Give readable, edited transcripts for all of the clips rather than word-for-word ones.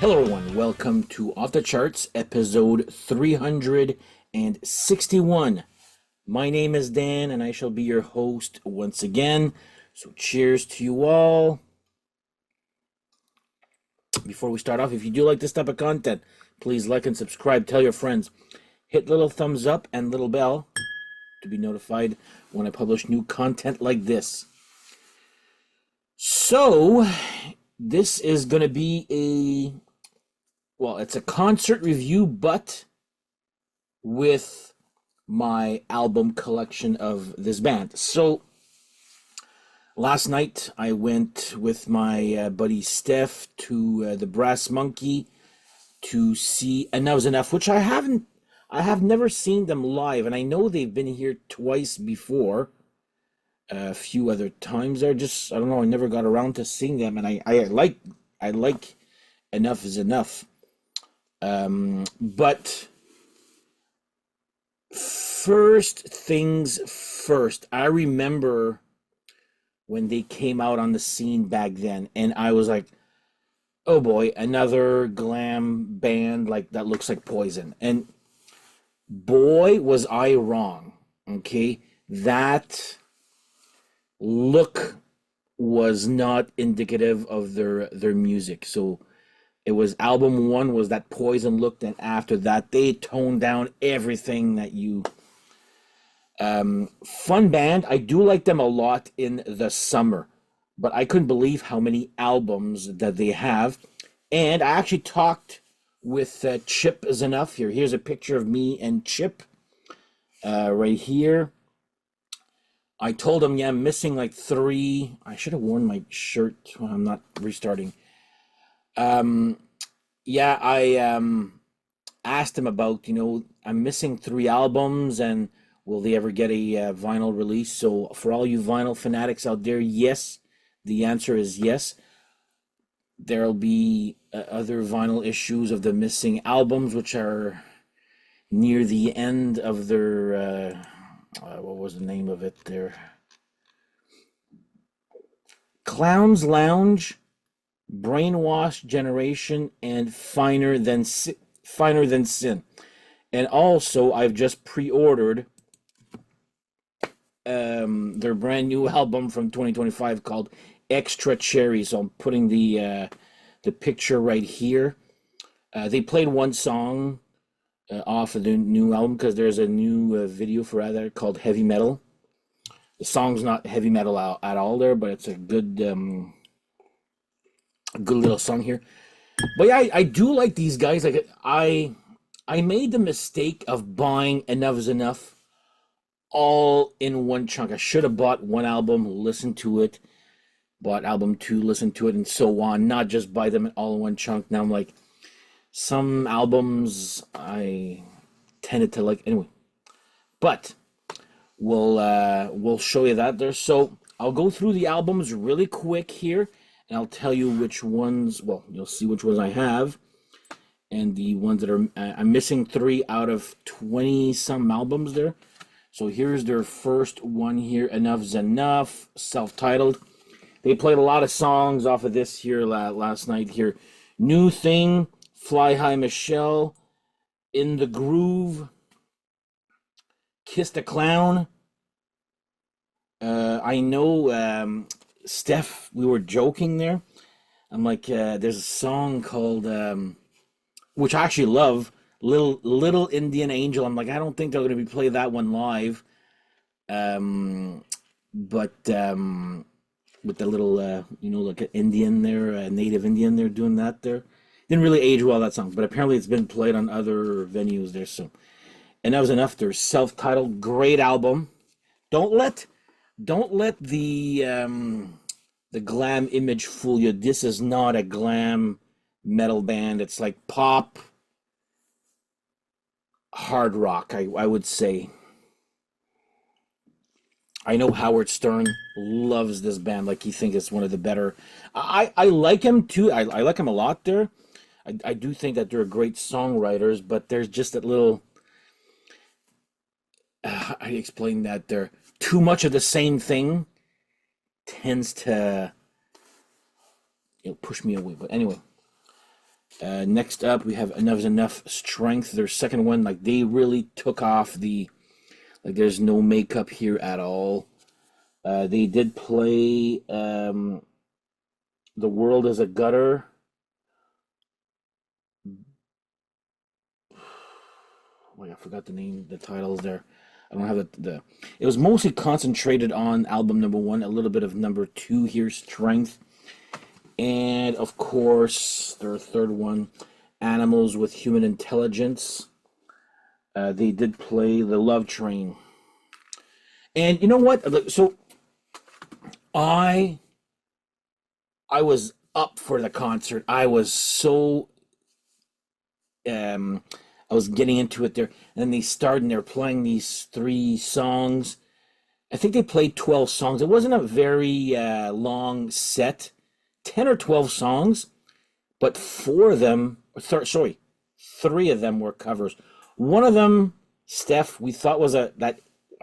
Hello, everyone. Welcome to Off the Charts, episode 361. My name is Dan, and I shall be your host once again. So, cheers to you all. Before we start off, if you do like this type of content, please like and subscribe. Tell your friends. Hit little thumbs up and little bell to be notified when I publish new content like this. So, this is going to be it's a concert review, but with my album collection of this band. So last night I went with my buddy Steph to the Brass Monkey to see Enough's Enough, which I have never seen them live, and I know they've been here twice before, a few other times. I don't know, I never got around to seeing them, and I like Enuff is Enough. But first things first, I remember when they came out on the scene back then, and I was like, oh boy, another glam band like that looks like Poison. And boy, was I wrong. Okay, that look was not indicative of their music. So it was album one was that Poison look, and after that they toned down everything that you fun band. I do like them a lot in the summer, but I couldn't believe how many albums that they have. And I actually talked with Chip is Enough here. Here's a picture of me and Chip right here. I told him, yeah, I'm missing like three. I should have worn my shirt when I'm not restarting. Yeah, I asked him about, I'm missing three albums, and will they ever get a vinyl release? So for all you vinyl fanatics out there, yes, the answer is yes. There'll be other vinyl issues of the missing albums, which are near the end of their, what was the name of it there? Clown's Lounge, Brainwash Generation, and Finer Than Sin. And also, I've just pre-ordered their brand new album from 2025 called Extra Cherry. So I'm putting the picture right here. They played one song off of the new album because there's a new video for that called Heavy Metal. The song's not heavy metal at all there, but it's a good little song here. But yeah, I do like these guys. Like I made the mistake of buying Enough is Enough all in one chunk. I should have bought one album, listened to it, bought album two, listened to it, and so on. Not just buy them all in one chunk. Now I'm like, some albums I tended to like anyway. But we'll show you that there. So I'll go through the albums really quick here, and I'll tell you which ones. Well, you'll see which ones I have, and the ones that are I'm missing 3 out of 20 some albums there. So here's their first one here, Enough's Enough, self-titled. They played a lot of songs off of this here last night here. New Thing, Fly High Michelle, In the Groove, Kiss the Clown. I know, Steph, we were joking there. I'm like, there's a song called, which I actually love, Little Indian Angel. I'm like, I don't think they're going to be play that one live. But with the little, like an Indian there, a native Indian there doing that there. Didn't really age well, that song, but apparently it's been played on other venues there. So, and that was enough. Their self-titled, great album. Don't let the glam image fool you. This is not a glam metal band. It's like pop, hard rock, I would say. I know Howard Stern loves this band, like he thinks it's one of the better. I like him too. I like him a lot there. I do think that they're great songwriters, but there's just that little. I explain that they're too much of the same thing tends to push me away. But anyway, Next up, we have Enough's Enough Strength, their second one. Like, they really took off like, there's no makeup here at all. They did play The World is a Gutter. Wait, I forgot the titles there. I don't have the. It was mostly concentrated on album number one, a little bit of number two here, Strength. And of course, their third one, Animals with Human Intelligence. They did play The Love Train. And you know what? So I was up for the concert. I was so I was getting into it there. And then they started and they're playing these three songs. I think they played 12 songs. It wasn't a very long set, 10 or 12 songs, but four of them, sorry, three of them were covers. One of them, Steph, we thought was I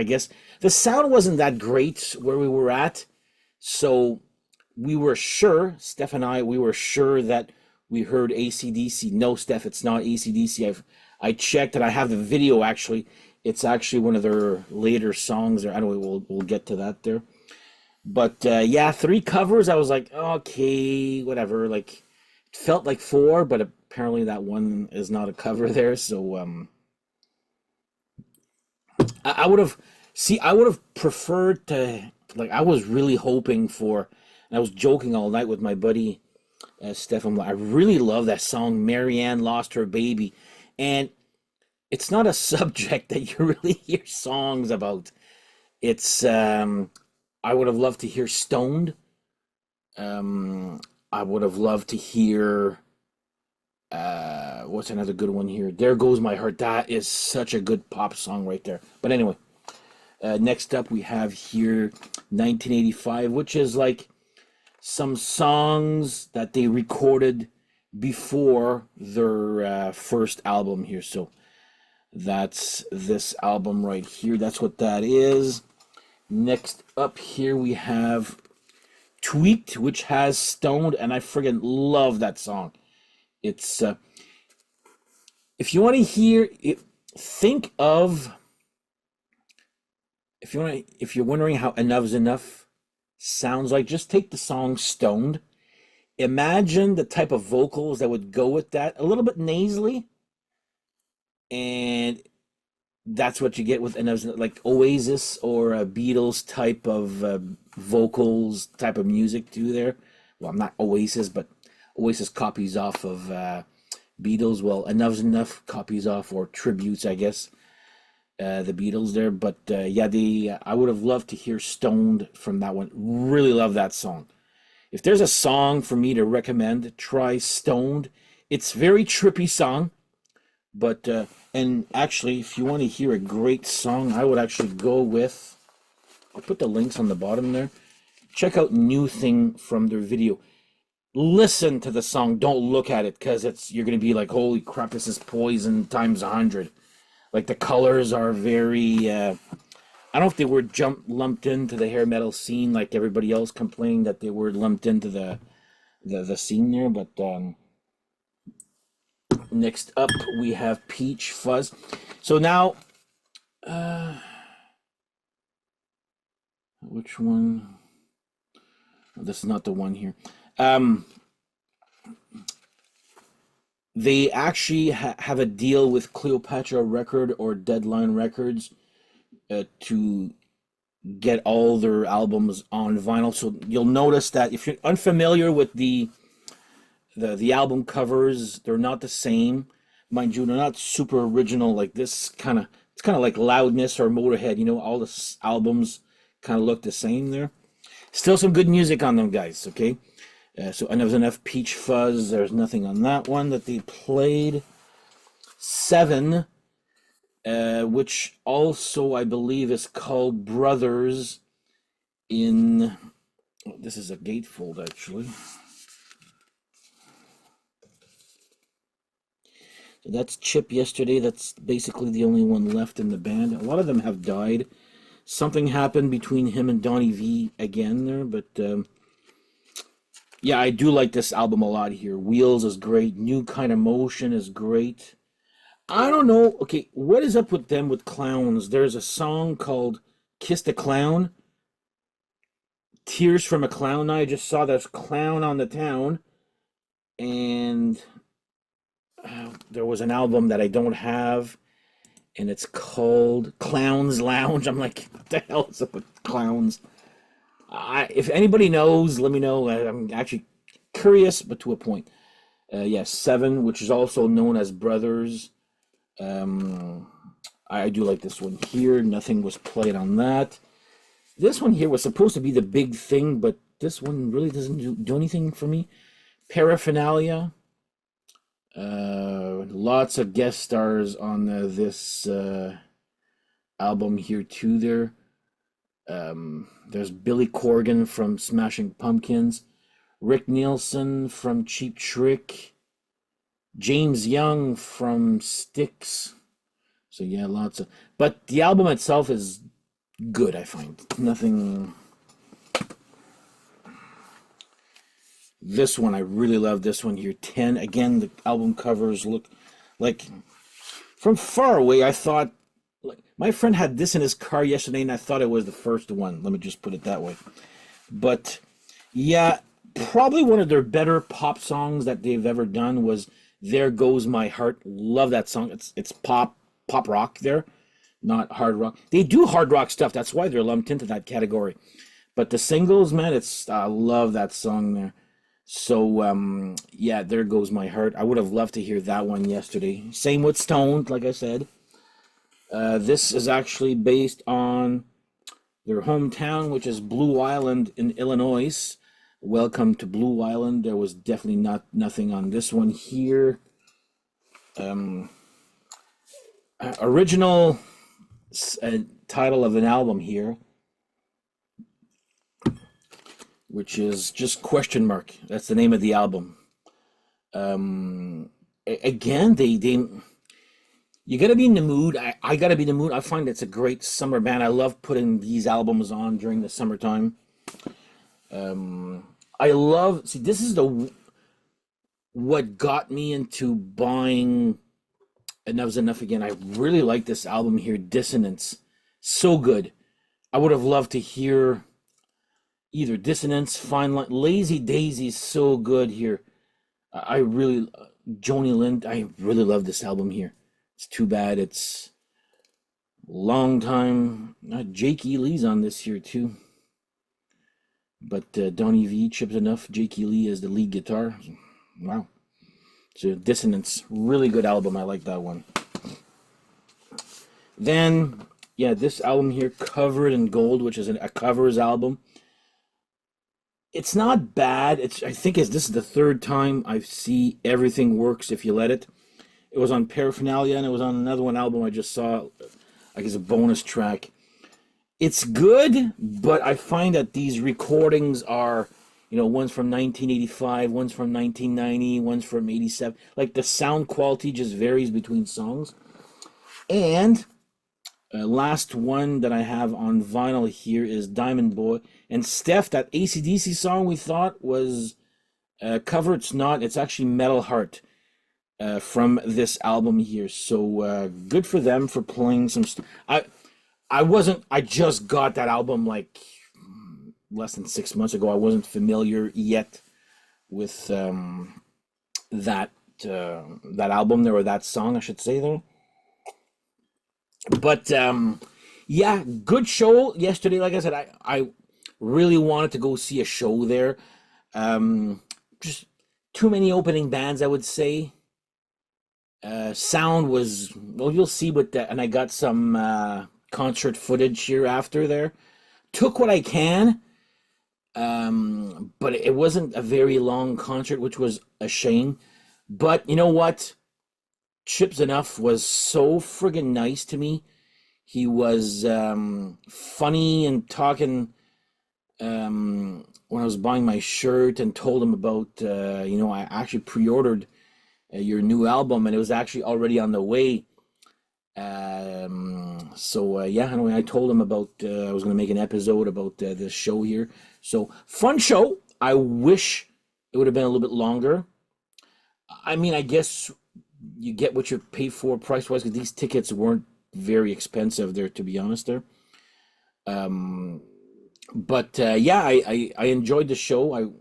guess, the sound wasn't that great where we were at. So we were sure, Steph and we were sure that we heard AC/DC. No, Steph, it's not AC/DC. I checked and I have the video actually. It's actually one of their later songs there. Anyway, we'll get to that there. But yeah, three covers. I was like, okay, whatever. Like, it felt like four, but apparently that one is not a cover there. So I would have preferred to, like, I was really hoping for, and I was joking all night with my buddy Stefan. I really love that song, Marianne Lost Her Baby. And it's not a subject that you really hear songs about. It's, I would have loved to hear Stoned. I would have loved to hear, what's another good one here? There Goes My Heart. That is such a good pop song right there. But anyway, next up we have here 1985, which is like some songs that they recorded before their first album here. So that's this album right here. That's what that is. Next up here we have Tweaked, which has Stoned, and I friggin' love that song. It's if you want to hear it, think of, if you're wondering how Enough's Enough sounds like, just take the song Stoned. Imagine the type of vocals that would go with that, a little bit nasally, and that's what you get with Enough's Enough, like Oasis or a Beatles type of vocals, type of music too there. Well, not Oasis, but Oasis copies off of Beatles. Well, Enough's Enough copies off, or tributes, I guess, the Beatles there. But yeah, I would have loved to hear Stoned from that one. Really love that song. If there's a song for me to recommend, try Stoned. It's a very trippy song, but and actually, if you want to hear a great song, I would actually go with, I'll put the links on the bottom there. Check out New Thing from their video. Listen to the song, don't look at it, because you're going to be like, holy crap, this is Poison times 100. Like, the colors are very, I don't know if they were lumped into the hair metal scene like everybody else complaining that they were lumped into the scene there, but next up we have Peach Fuzz. So now, which one? Oh, this is not the one here. They actually have a deal with Cleopatra Record or Deadline Records to get all their albums on vinyl. So you'll notice that if you're unfamiliar with the album covers, they're not the same. Mind you, they're not super original. Like this it's kind of like Loudness or Motorhead. You know, all the albums kind of look the same there. Still some good music on them, guys, okay? So Enough's Enough, Peach Fuzz, there's nothing on that one that they played. 7, which also I believe is called Brothers in... Oh, this is a gatefold, actually. So that's Chip Yesterday. That's basically the only one left in the band. A lot of them have died. Something happened between him and Donnie V again there, but Yeah, I do like this album a lot here. Wheels is great. New Kind of Motion is great. I don't know. Okay, what is up with them with clowns? There's a song called Kiss the Clown, Tears from a Clown. I just saw this clown on the town, and there was an album that I don't have, and it's called Clowns Lounge. I'm like, what the hell is up with clowns? If anybody knows, let me know. I'm actually curious, but to a point. Yes, Seven, which is also known as Brothers. Um, I do like this one here. Nothing was played on that. This one here was supposed to be the big thing, but this one really doesn't do anything for me. Paraphernalia. Lots of guest stars on this album here too. There's Billy Corgan from Smashing Pumpkins, Rick Nielsen from Cheap Trick, James Young from Styx. So yeah, lots of. But the album itself is good. I find nothing. This one, I really love this one here. 10. Again, the album covers look like from far away. I thought, like, my friend had this in his car yesterday, and I thought it was the first one. Let me just put it that way. But yeah, probably one of their better pop songs that they've ever done was "There Goes My Heart." Love that song. It's pop rock there, not hard rock. They do hard rock stuff. That's why they're lumped into that category. But the singles, man, I love that song there. So yeah, "There Goes My Heart." I would have loved to hear that one yesterday. Same with Stoned, like I said. This is actually based on their hometown, which is Blue Island in Illinois. Welcome to Blue Island. There was definitely nothing on this one here. Original title of an album here, which is just question mark. That's the name of the album. Again, they you gotta be in the mood. I gotta be in the mood. I find it's a great summer band. I love putting these albums on during the summertime. I love, see, this is what got me into buying Enough's Enough again. I really like this album here, Dissonance. So good. I would have loved to hear either Dissonance, Fine Line, Lazy Daisy is so good here. I really, Joni Lind, I really love this album here. It's too bad it's long time. Jake E. Lee's on this here too. But Donnie V, Chips Enough, Jake E. Lee is the lead guitar. Wow. So Dissonance, really good album. I like that one. Then, yeah, this album here, Covered in Gold, which is a covers album. It's not bad. I think this is the third time I see Everything Works If You Let It. It was on Paraphernalia, and it was on another one album I just saw, like as a bonus track. It's good, but I find that these recordings are, one's from 1985, one's from 1990, one's from 87. Like the sound quality just varies between songs. And last one that I have on vinyl here is Diamond Boy. And Steph, that AC/DC song we thought was covered, it's not. It's actually Metal Heart from this album here. So good for them for playing some I just got that album like less than 6 months ago. I wasn't familiar yet with that album there, or that song, I should say there. But yeah, good show yesterday. Like I said, I really wanted to go see a show there. Just too many opening bands, I would say. Sound was, well, you'll see with that, and I got some concert footage here after there. Took what I can, but it wasn't a very long concert, which was a shame. But you know what? Chips Enough was so friggin' nice to me. He was funny and talking when I was buying my shirt, and told him about, I actually pre-ordered your new album, and it was actually already on the way. Yeah, anyway, I told him about I was going to make an episode about this show here. So fun show. I wish it would have been a little bit longer. I mean, I guess you get what you pay for price wise because these tickets weren't very expensive there, to be honest. There, um, but yeah, I enjoyed the show.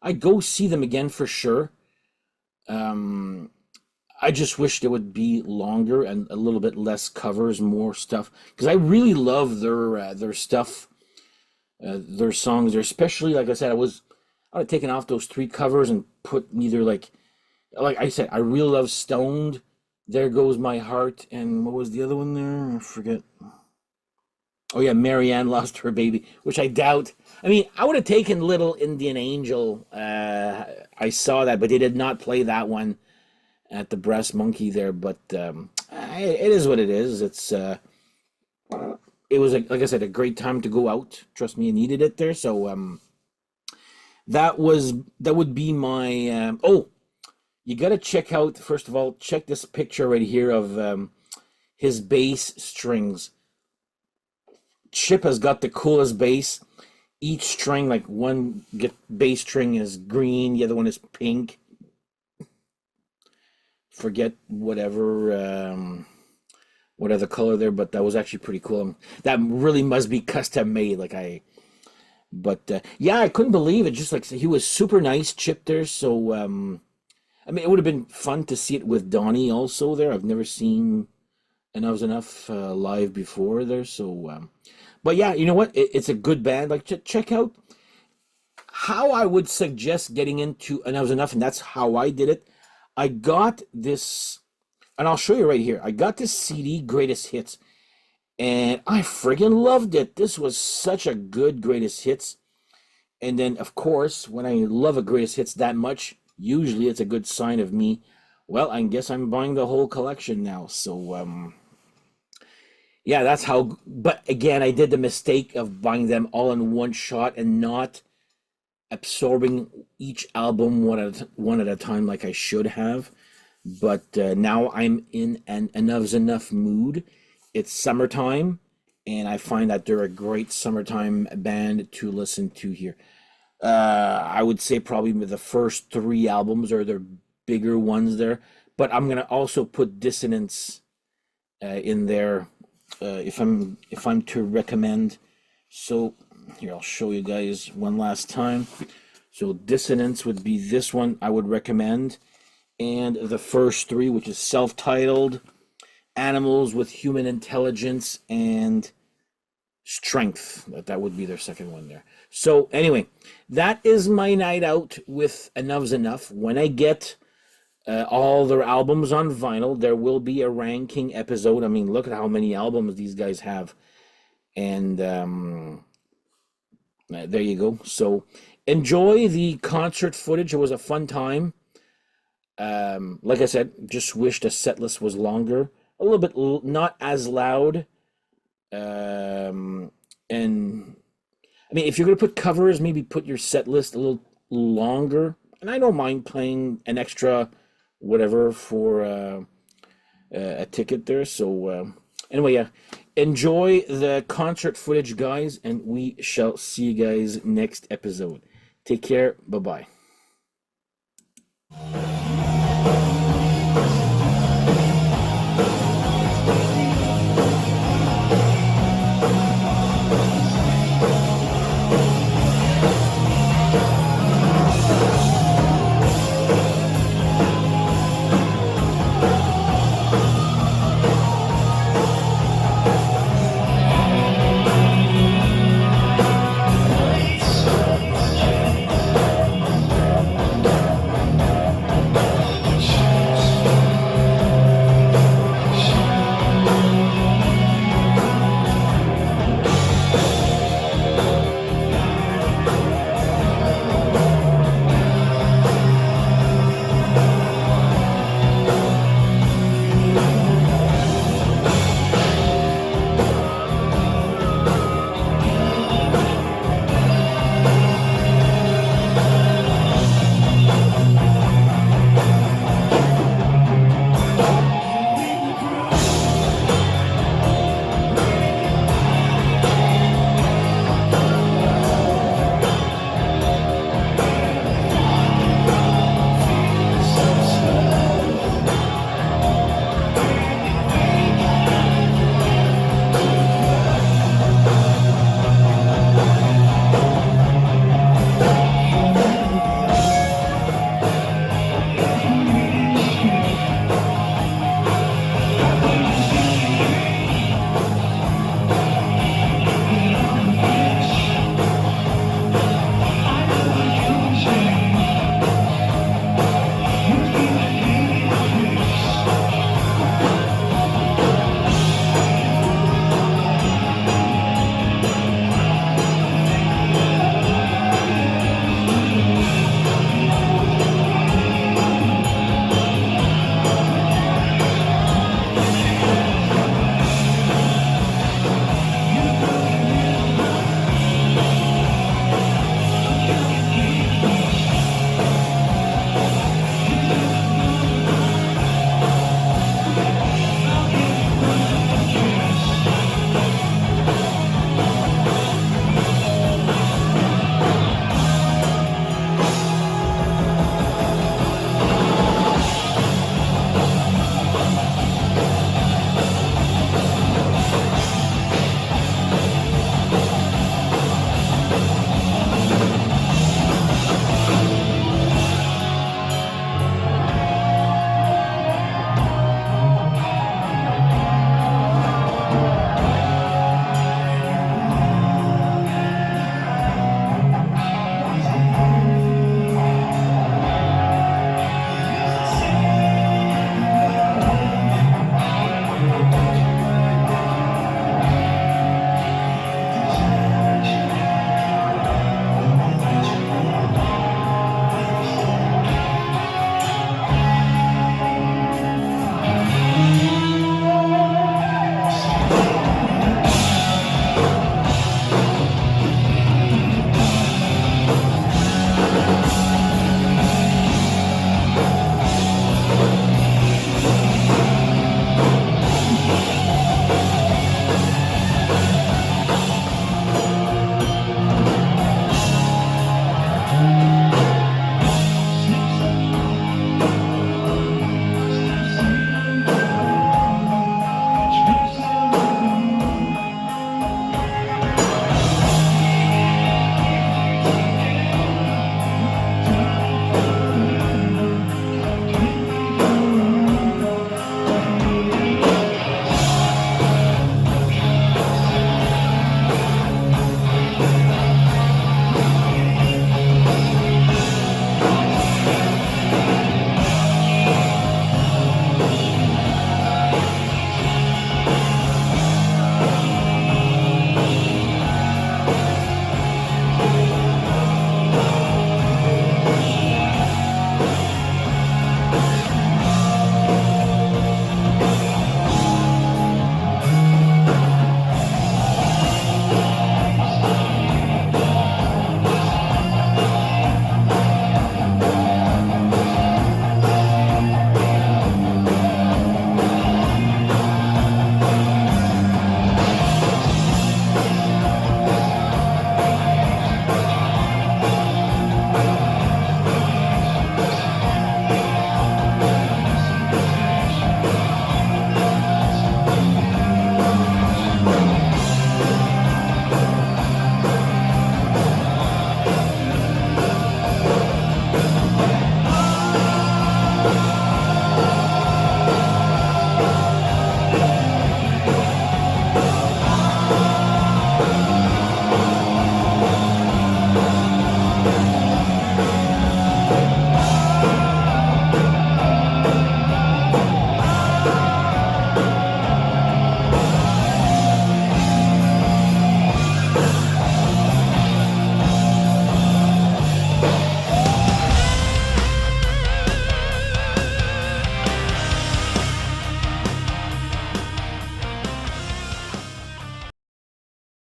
I go see them again for sure. Um, I just wish they would be longer and a little bit less covers, more stuff, because I really love their stuff, their songs. They're especially like I said, I would have taken off those three covers and put either like I said, I really love Stoned. There Goes My Heart, and what was the other one there? I forget. Oh yeah, Marianne Lost Her Baby, which I doubt. I mean, I would have taken Little Indian Angel. I saw that, but they did not play that one at the Brass Monkey there. But it is what it is. It was like I said, a great time to go out. Trust me, I needed it there. So that would be my. Oh, you got to check out first of all. Check this picture right here of his bass strings. Chip has got the coolest bass. Each string, like one bass string is green, the other one is pink. Forget what other color there, but that was actually pretty cool. That really must be custom made. But yeah, I couldn't believe it. Just like he was super nice, Chip there. So I mean, it would have been fun to see it with Donnie also there. I've never seen Enuff live before there. So, but yeah, you know what? It's a good band. Like check out how I would suggest getting into Enuff, and that's how I did it. I got this, and I'll show you right here. I got this CD, Greatest Hits, and I friggin' loved it. This was such a good Greatest Hits. And then, of course, when I love a Greatest Hits that much, usually it's a good sign of me. Well, I guess I'm buying the whole collection now. So, yeah, that's how. But again, I did the mistake of buying them all in one shot and not absorbing each album one at a time like I should have. But now I'm in an Enough's Enough mood. It's summertime, and I find that they're a great summertime band to listen to here. I would say probably the first three albums are their bigger ones there, but I'm gonna also put Dissonance in there if I'm to recommend. So here I'll show you guys one last time. So Dissonance would be this one I would recommend, and the first three, which is self-titled, Animals with Human Intelligence, and Strength. That would be their second one there. So anyway, that is my night out with Enough's Enough. When I get all their albums on vinyl, there will be a ranking episode. I mean, look at how many albums these guys have. And there you go. So enjoy the concert footage. It was a fun time. Like I said, just wish the set list was longer. A little bit not as loud. And I mean, if you're gonna put covers, maybe put your set list a little longer. And I don't mind paying an extra whatever for a ticket there. So anyway, yeah, enjoy the concert footage, guys, and we shall see you guys next episode. Take care. Bye bye.